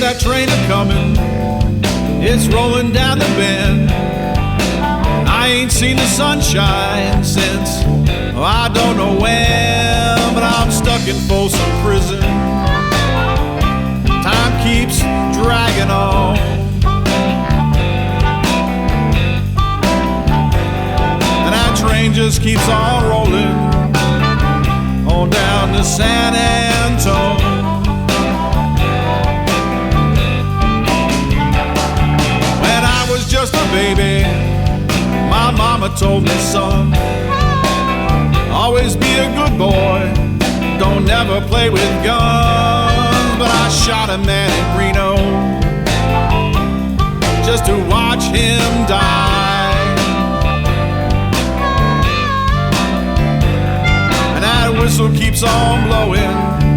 That train a-comin', it's rolling down the bend. I ain't seen the sunshine since, I don't know when, but I'm stuck in Folsom Prison. Time keeps dragging on, and that train just keeps on rolling on down to San Antone. Just a baby, my mama told me, son, always be a good boy, don't never play with guns. But I shot a man in Reno just to watch him die, and that whistle keeps on blowing